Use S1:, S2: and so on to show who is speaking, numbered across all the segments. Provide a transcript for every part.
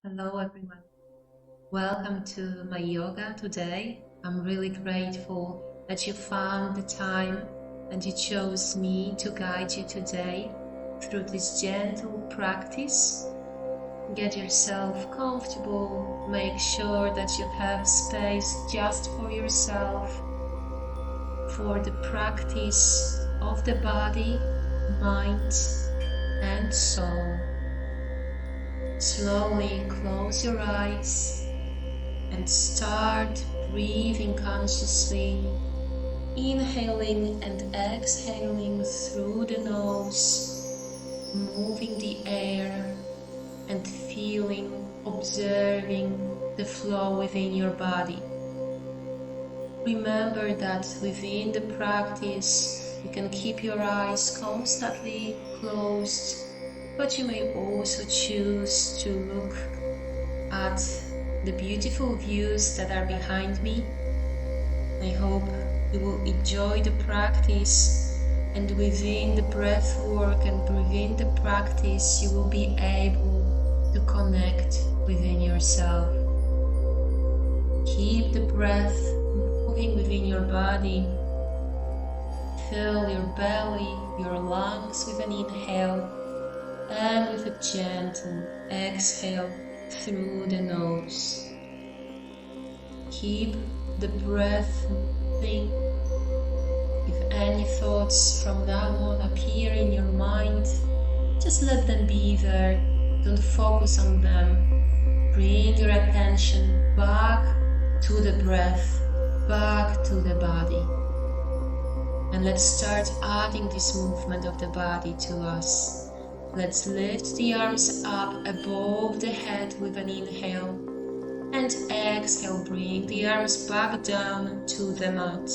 S1: Hello everyone. Welcome to my yoga today. I'm really grateful that you found the time and you chose me to guide you today through this gentle practice. Get yourself comfortable. Make sure that you have space just for yourself for the practice of the body, mind and soul. Slowly close your eyes and start breathing consciously, inhaling and exhaling through the nose, moving the air and feeling, observing the flow within your body. Remember that within the practice you can keep your eyes constantly closed, but you may also choose to look at the beautiful views that are behind me. I hope you will enjoy the practice, and within the breath work and within the practice you will be able to connect within yourself. Keep the breath moving within your body. Fill your belly, your lungs with an inhale and with a gentle exhale through the nose. Keep the breath moving. If any thoughts from now on appear in your mind, just let them be there. Don't focus on them. Bring your attention back to the breath, back to the body. And let's start adding this movement of the body to us. Let's lift the arms up above the head with an inhale and exhale, bring the arms back down to the mat.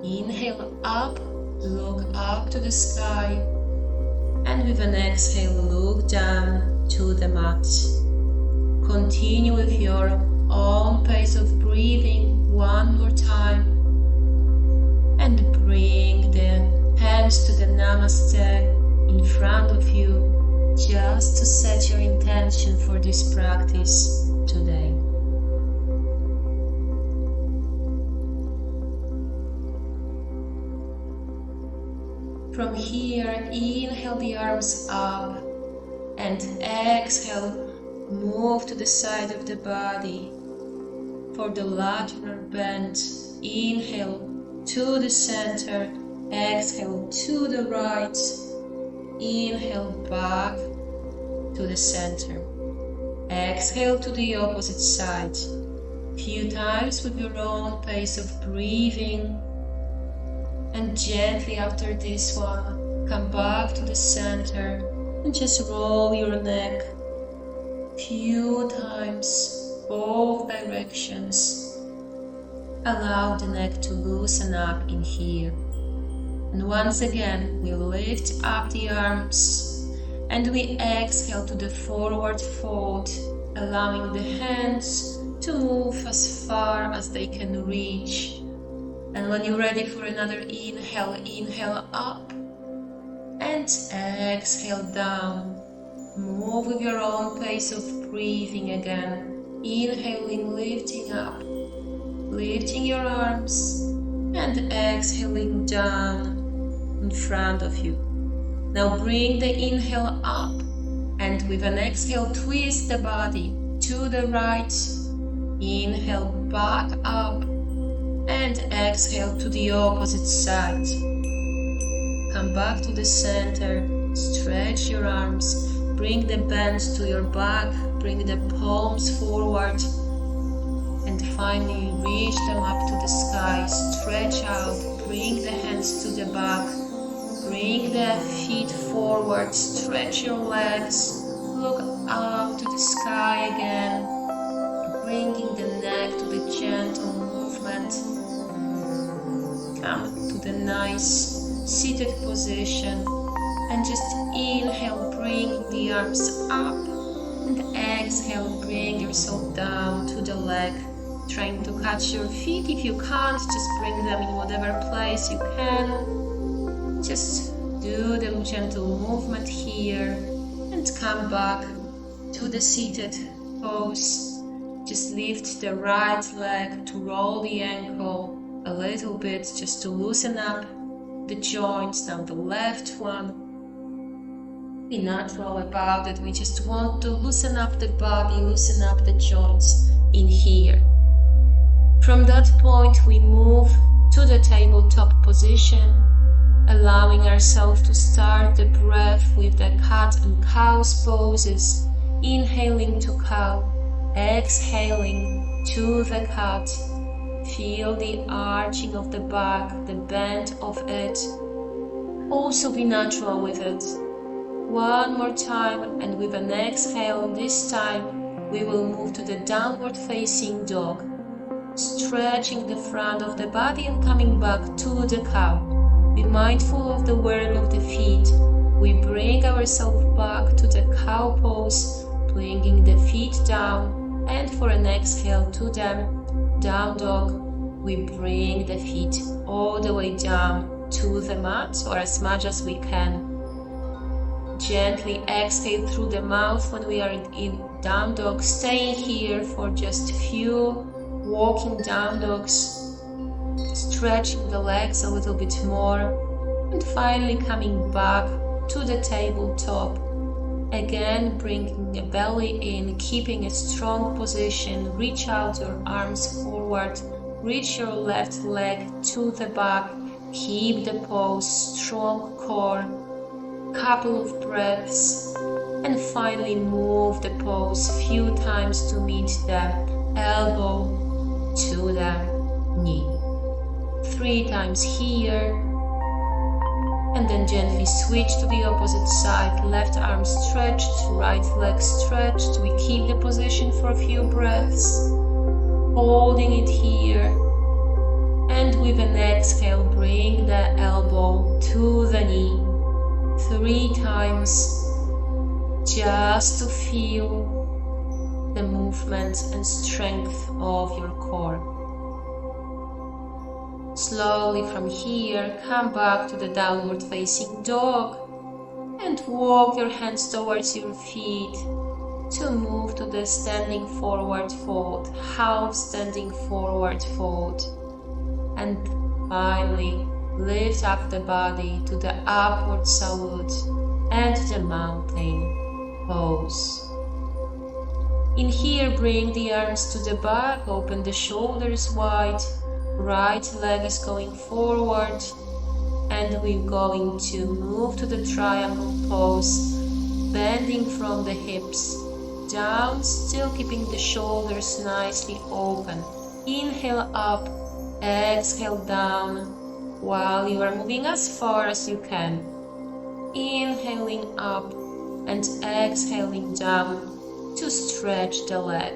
S1: Inhale up, look up to the sky, and with an exhale, look down to the mat. Continue with your own pace of breathing one more time, and bring the hands to the Namaste in front of you, just to set your intention for this practice today. From here, inhale the arms up and exhale, move to the side of the body. For the lateral bend, inhale to the center, exhale to the right. Inhale back to the center. Exhale to the opposite side. Few times with your own pace of breathing. And gently after this one, come back to the center and just roll your neck. Few times, both directions. Allow the neck to loosen up in here. And once again, we lift up the arms and we exhale to the forward fold, allowing the hands to move as far as they can reach. And when you're ready for another inhale, inhale up and exhale down. Move with your own pace of breathing again. Inhaling, lifting up, lifting your arms and exhaling down in front of you. Now bring the inhale up and with an exhale twist the body to the right. Inhale back up and exhale to the opposite side. Come back to the center, stretch your arms, bring the bands to your back, bring the palms forward and finally reach them up to the sky. Stretch out, bring the hands to the back. Bring the feet forward, stretch your legs, look up to the sky again, bringing the neck to the gentle movement. Come to the nice seated position and just inhale, bring the arms up and exhale, bring yourself down to the leg, trying to catch your feet. If you can't, just bring them in whatever place you can. Just do the gentle movement here and come back to the seated pose. Just lift the right leg to roll the ankle a little bit, just to loosen up the joints. Now the left one. Be natural about it. We just want to loosen up the body, loosen up the joints in here. From that point, we move to the tabletop position, allowing ourselves to start the breath with the cat and cows poses. Inhaling to cow, exhaling to the cat. Feel the arching of the back, the bend of it. Also be natural with it. One more time, and with an exhale, this time we will move to the downward facing dog, stretching the front of the body and coming back to the cow. Be mindful of the wearing of the feet. We bring ourselves back to the cow pose, bringing the feet down, and for an exhale to them, down dog, we bring the feet all the way down to the mat, or as much as we can. Gently exhale through the mouth when we are in down dog, staying here for just a few walking down dogs, stretching the legs a little bit more, and finally coming back to the tabletop. Again, bringing the belly in, keeping a strong position. Reach out your arms forward, reach your left leg to the back, keep the pose, strong core. Couple of breaths, and finally move the pose few times to meet the elbow to the knee. 3 times here, and then gently switch to the opposite side. Left arm stretched, right leg stretched. We keep the position for a few breaths, holding it here, and with an exhale bring the elbow to the knee. 3 times, just to feel the movement and strength of your core. Slowly from here, come back to the downward facing dog and walk your hands towards your feet to move to the standing forward fold, half standing forward fold, and finally lift up the body to the upward salute and the mountain pose. In here, bring the arms to the back, open the shoulders wide, right leg is going forward, and we're going to move to the triangle pose, bending from the hips down, still keeping the shoulders nicely open. Inhale up, exhale down, while you are moving as far as you can. Inhaling up and exhaling down to stretch the leg.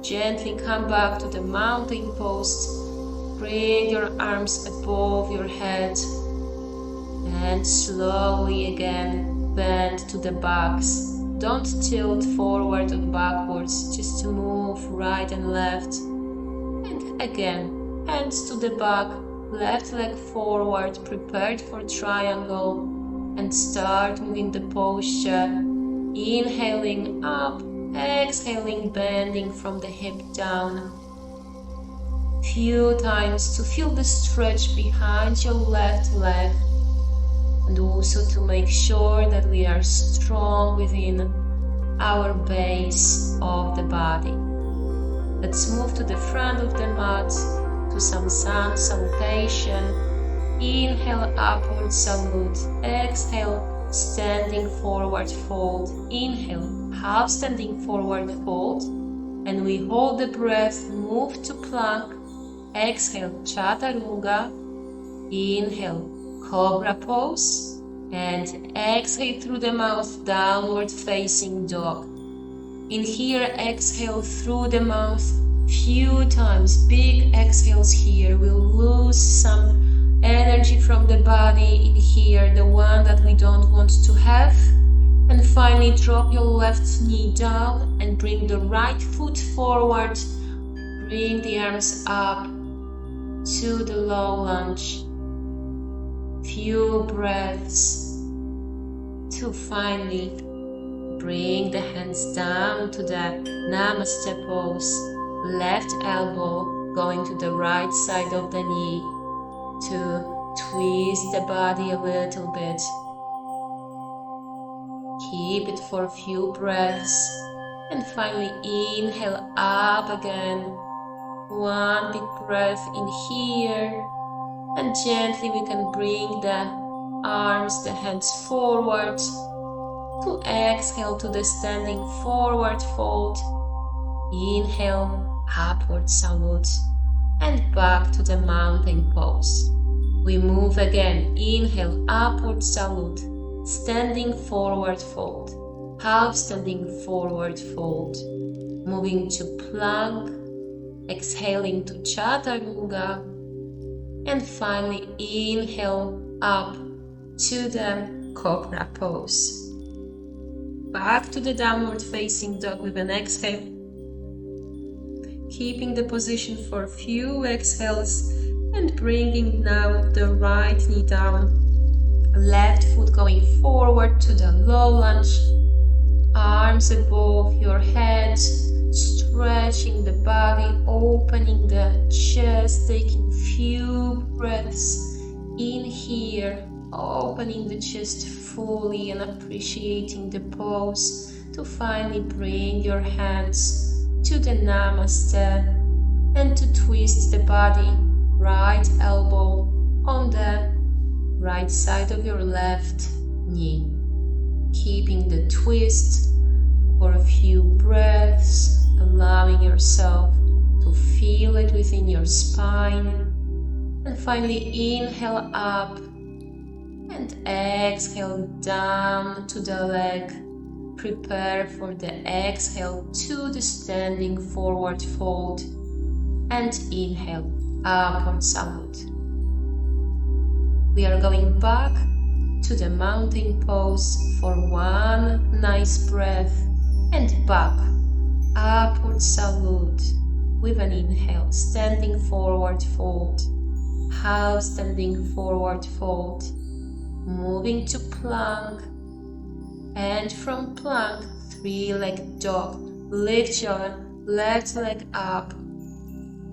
S1: Gently come back to the mountain pose. Bring your arms above your head and slowly again bend to the backs. Don't tilt forward or backwards, just to move right and left. And again, hands to the back. Left leg forward, prepared for triangle, and start moving the posture. Inhaling up, exhaling, bending from the hip down. Few times to feel the stretch behind your left leg, and also to make sure that we are strong within our base of the body. Let's move to the front of the mat, to some sun salutation. Inhale, upward salute. Exhale, standing forward fold. Inhale, half standing forward fold. And we hold the breath, move to plank. Exhale, chaturanga. Inhale, cobra pose. And exhale through the mouth, downward facing dog. In here, exhale through the mouth. Few times, big exhales here. We'll lose some energy from the body in here, the one that we don't want to have. And finally, drop your left knee down and bring the right foot forward. Bring the arms up to the low lunge. Few breaths to finally Bring the hands down to the Namaste pose. Left elbow going to the right side of the knee to twist the body a little bit. Keep it for a few breaths and finally inhale up again. One big breath in here, and gently we can bring the arms, the hands forward to exhale to the standing forward fold. Inhale, upward salute, and back to the mountain pose. We move again. Inhale, upward salute, standing forward fold, half standing forward fold, moving to plank, exhaling to chaturanga, and finally inhale up to the cobra pose. Back to the downward facing dog with an exhale, keeping the position for a few exhales and bringing now the right knee down, left foot going forward to the low lunge, arms above your head, stretching the body, opening the chest, taking few breaths in here, opening the chest fully and appreciating the pose to finally bring your hands to the Namaste and to twist the body, right elbow on the right side of your left knee, keeping the twist for a few breaths, allowing yourself to feel it within your spine, and finally inhale up and exhale down to the leg. Prepare for the exhale to the standing forward fold and inhale, upward salute. We are going back to the mountain pose for one nice breath and back, upward salute with an inhale, standing forward fold, half standing forward fold, moving to plank, and from plank, three-legged dog. Lift your left leg up,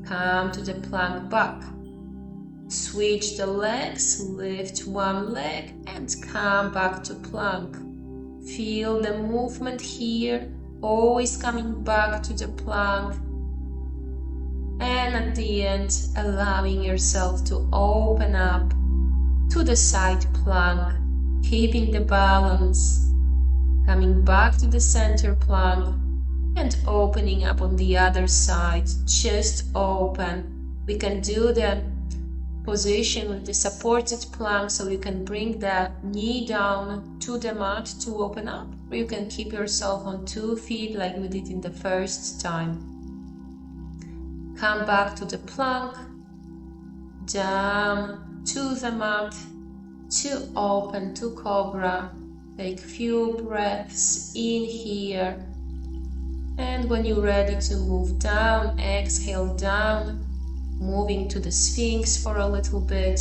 S1: come to the plank back. Switch the legs, lift one leg and come back to plank. Feel the movement here, always coming back to the plank. And at the end, allowing yourself to open up to the side plank, keeping the balance. Coming back to the center plank and opening up on the other side, just open. We can do the position with the supported plank, so you can bring the knee down to the mat to open up, or you can keep yourself on 2 feet like we did in the first time. Come back to the plank, down to the mat to open to cobra. Take few breaths in here, and when you're ready to move down, exhale down, moving to the Sphinx for a little bit.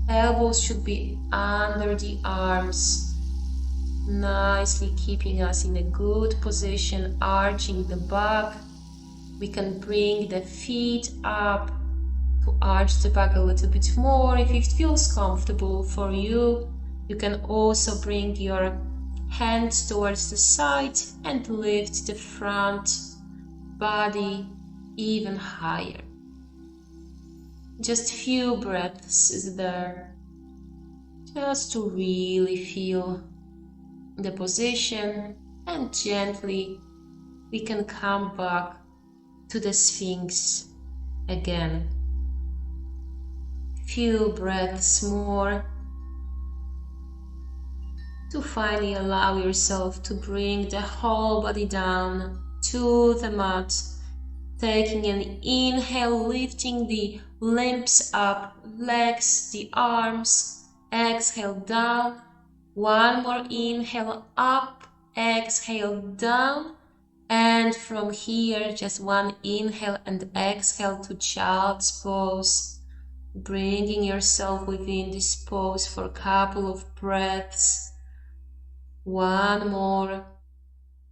S1: Elbows should be under the arms, nicely keeping us in a good position, arching the back. We can bring the feet up to arch the back a little bit more if it feels comfortable for you. You can also bring your hands towards the side and lift the front body even higher. Just few breaths is there, just to really feel the position, and gently we can come back to the Sphinx again. Few breaths more to finally allow yourself to bring the whole body down to the mat, taking an inhale, lifting the limbs up, legs, the arms, exhale down, one more inhale up, exhale down, and from here just one inhale and exhale to child's pose, bringing yourself within this pose for a couple of breaths. One more,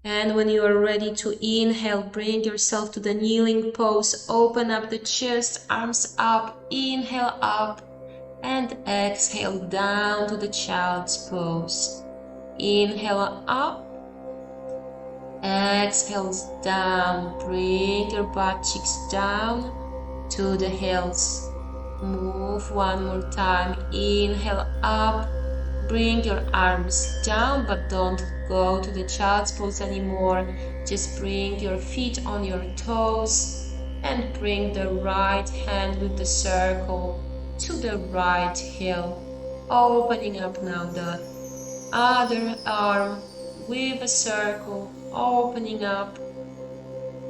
S1: And when you are ready to inhale, bring yourself to the kneeling pose. Open up the chest, arms up, inhale up, and exhale down to the child's pose. Inhale up, exhale down. Bring your butt cheeks down to the heels. Move one more time. Inhale up. Bring your arms down, but don't go to the child's pose anymore. Just bring your feet on your toes and bring the right hand with the circle to the right heel. Opening up now the other arm with a circle, opening up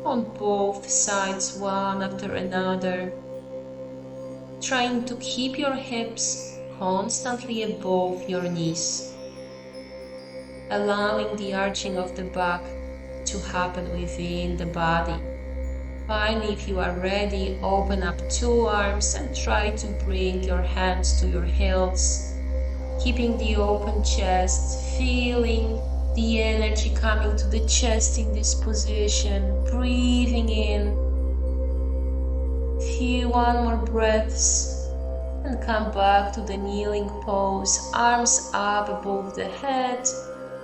S1: on both sides, one after another. Trying to keep your hips constantly above your knees, allowing the arching of the back to happen within the body. Finally, if you are ready, open up two arms and try to bring your hands to your heels, keeping the open chest, feeling the energy coming to the chest in this position, breathing in. One more breaths. And come back to the kneeling pose, arms up above the head,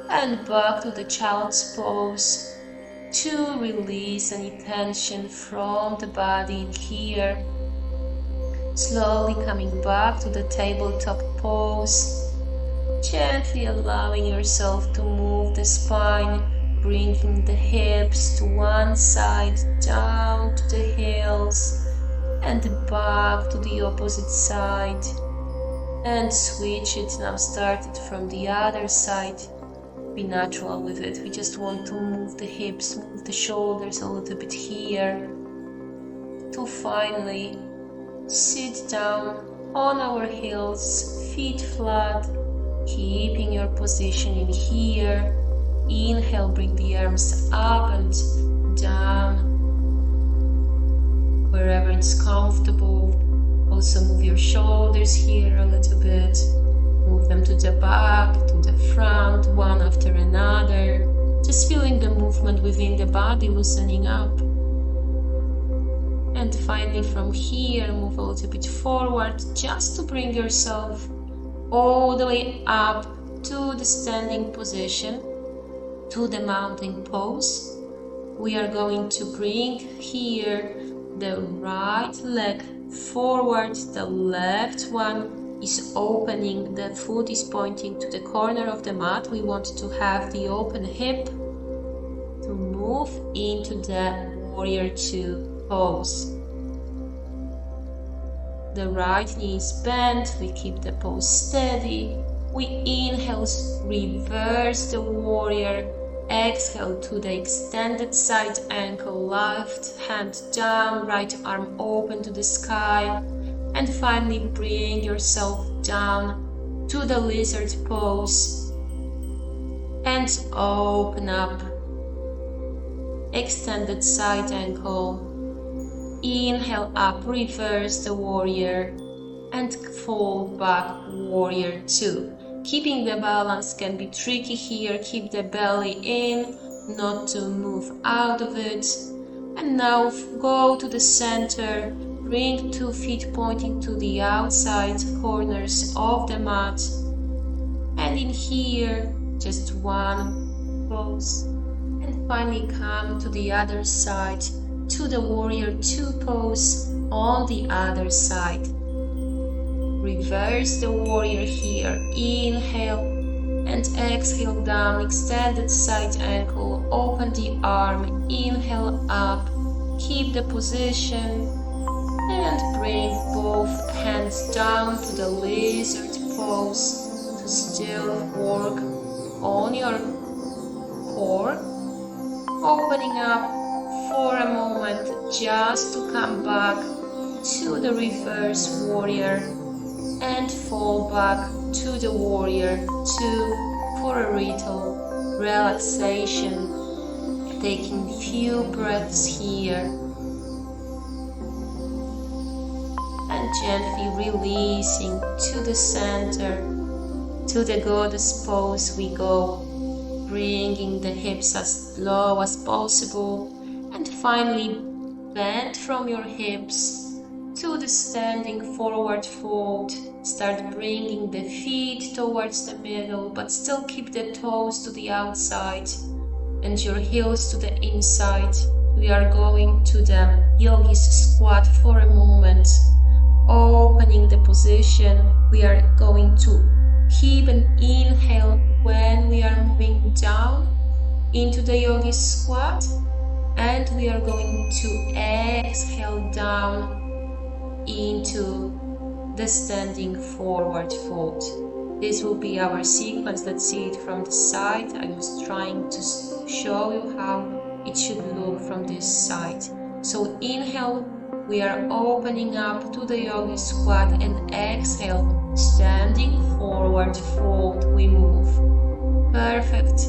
S1: and back to the child's pose to release any tension from the body in here. Slowly coming back to the tabletop pose, gently allowing yourself to move the spine, bringing the hips to one side, down to the heels, and back to the opposite side, and switch it. Now start it from the other side. Be natural with it. We just want to move the hips, move the shoulders a little bit here, to finally sit down on our heels, feet flat, keeping your position in here. Inhale, bring the arms up and down, wherever it's comfortable. Also move your shoulders here a little bit. Move them to the back, to the front, one after another. Just feeling the movement within the body loosening up. And finally from here, move a little bit forward just to bring yourself all the way up to the standing position, to the mountain pose. We are going to bring here the right leg forward, the left one is opening, the foot is pointing to the corner of the mat. We want to have the open hip to move into the warrior two pose. The right knee is bent, we keep the pose steady. We inhale, reverse the warrior. Exhale to the extended side ankle, left hand down, right arm open to the sky. And finally bring yourself down to the lizard pose. And open up. Extended side ankle. Inhale up, reverse the warrior. And fold back, warrior two. Keeping the balance can be tricky here. Keep the belly in, not to move out of it. And now go to the center. Bring 2 feet pointing to the outside corners of the mat. And in here, just one pose. And finally come to the other side, to the warrior two pose on the other side. Reverse the warrior here. Inhale and exhale down. Extended side ankle. Open the arm. Inhale up. Keep the position. And bring both hands down to the lizard pose to still work on your core. Opening up for a moment just to come back to the reverse warrior. And fall back to the warrior two for a little relaxation. Taking few breaths here. And gently releasing to the center, to the goddess pose we go. bringing the hips as low as possible, and finally bend from your hips to the standing forward fold. Start bringing the feet towards the middle, but still keep the toes to the outside and your heels to the inside. We are going to the yogi's squat for a moment, opening the position. We are going to keep an inhale when we are moving down into the yogi's squat, and we are going to exhale down into the standing forward fold. This will be our sequence. Let's see it from the side. I was trying to show you how it should look from this side. So inhale, we are opening up to the yogi squat, and exhale, standing forward fold, we move. Perfect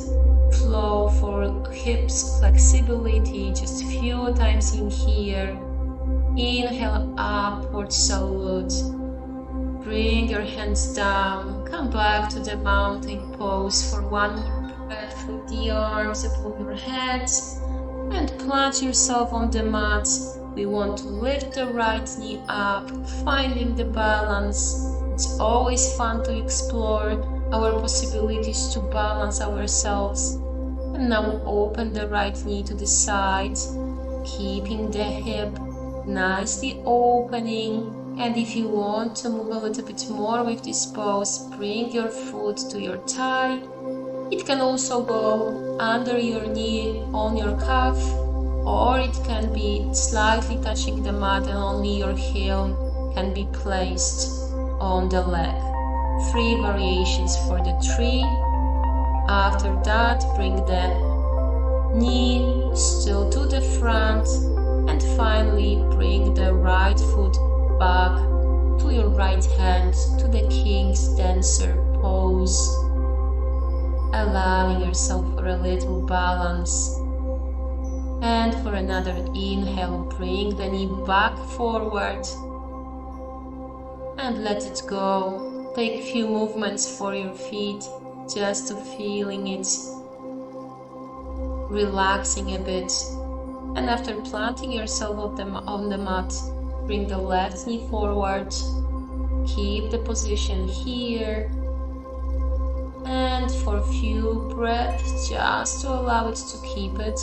S1: flow for hips flexibility, just few times in here. Inhale, upward salute. Bring your hands down, come back to the mountain pose for one more breath with the arms above your heads, and plant yourself on the mat. We want to lift the right knee up, finding the balance. It's always fun to explore our possibilities to balance ourselves. And now open the right knee to the side, keeping the hip nicely opening. And if you want to move a little bit more with this pose, bring your foot to your thigh. It can also go under your knee, on your calf, or it can be slightly touching the mat and only your heel can be placed on the leg. 3 variations for the tree. After that, bring the knee still to the front, and finally bring the right foot back to your right hand to the King's Dancer pose, allowing yourself for a little balance. And for another inhale, bring the knee back forward and let it go. Take a few movements for your feet, just to feeling it, relaxing a bit. And after planting yourself on the mat, bring the left knee forward, keep the position here, and for a few breaths, just to allow it to keep it.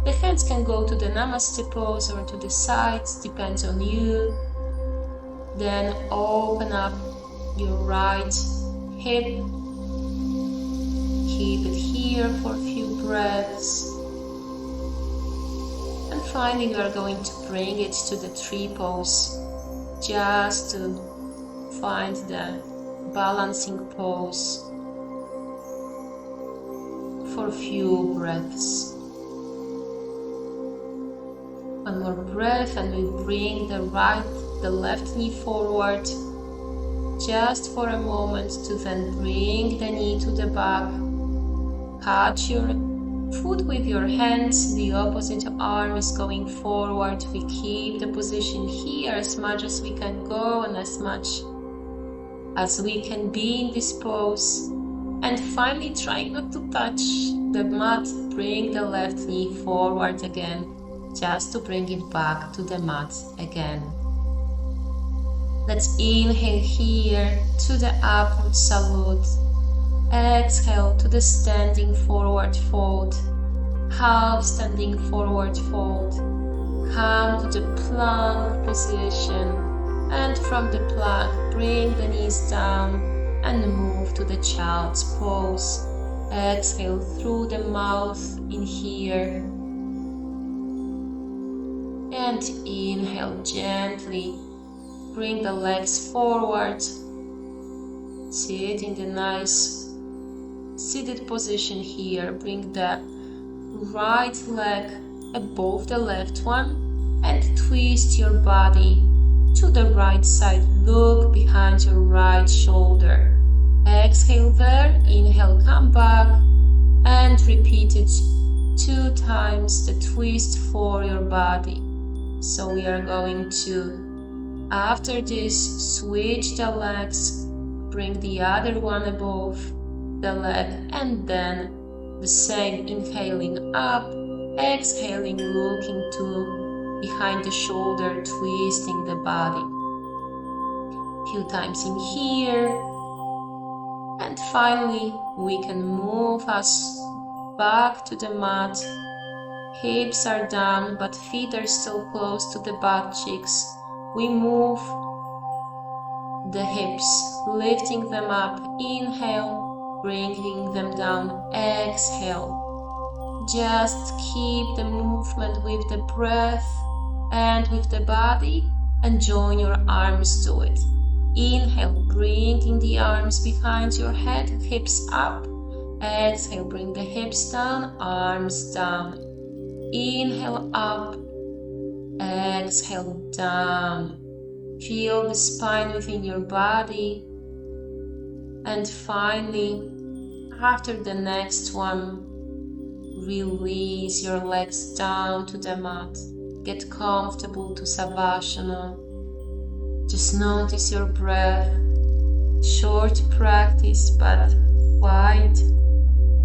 S1: The hands can go to the Namaste pose or to the sides, depends on you. Then open up your right hip, keep it here for a few breaths. And finally, we are going to bring it to the tree pose, just to find the balancing pose for a few breaths. One more breath, and we bring the left knee forward, just for a moment, to then bring the knee to the back. Catch your foot with your hands, the opposite arm is going forward. We keep the position here as much as we can go and as much as we can be in this pose. And finally, try not to touch the mat, bring the left knee forward again, just to bring it back to the mat again. Let's inhale here to the upward salute. Exhale to the standing forward fold. Half standing forward fold. Come to the plank position. And from the plank, bring the knees down and move to the child's pose. Exhale through the mouth in here. And inhale gently. Bring the legs forward. Sit in the nice seated position here. Bring the right leg above the left one and twist your body to the right side. Look behind your right shoulder. Exhale there. Inhale, come back and repeat it 2 times, the twist for your body. So we are going to, after this, switch the legs, bring the other one above the leg, and then The same, inhaling up, exhaling, looking to behind the shoulder, twisting the body. Few times in here. And finally, we can move us back to the mat. Hips are down, but feet are still close to the butt cheeks. We move the hips, lifting them up. Inhale, bringing them down. Exhale. Just keep the movement with the breath and with the body, and join your arms to it. Inhale, bringing the arms behind your head, hips up. Exhale, bring the hips down, arms down. Inhale up, exhale down. Feel the spine within your body. And finally, after the next one, release your legs down to the mat. Get comfortable to Savasana. Just notice your breath. Short practice, but quite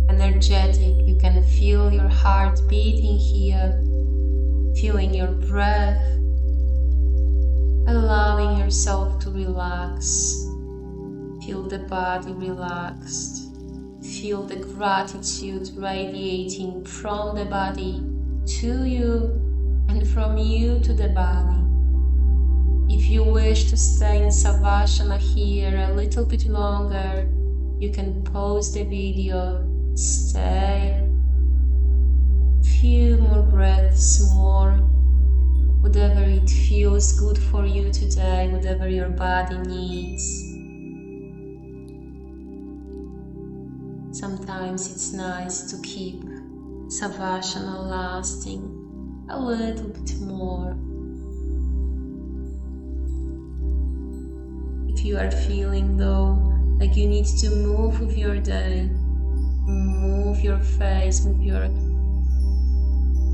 S1: energetic. You can feel your heart beating here, feeling your breath, allowing yourself to relax. Feel the body relaxed. Feel the gratitude radiating from the body to you and from you to the body. If you wish to stay in Savasana here a little bit longer, you can pause the video, stay. Few more breaths, more. Whatever it feels good for you today, whatever your body needs. Sometimes it's nice to keep Savasana lasting a little bit more. If you are feeling though like you need to move with your day, move your face,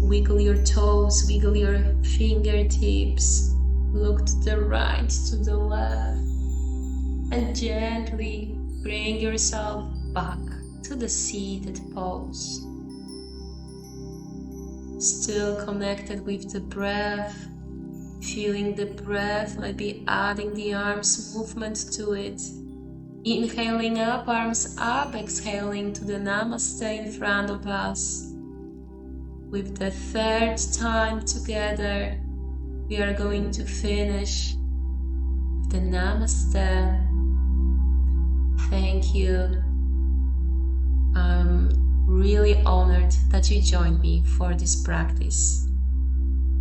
S1: wiggle your toes, wiggle your fingertips, look to the right, to the left, and gently bring yourself back to the seated pose. Still connected with the breath, feeling the breath, maybe adding the arms movement to it. Inhaling up, arms up, exhaling to the Namaste in front of us. With the third time together, we are going to finish with the Namaste. Thank you. I'm really honored that you joined me for this practice.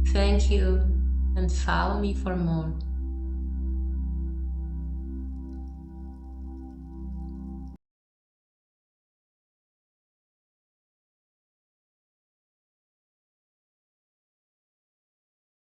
S1: Thank you, and follow me for more.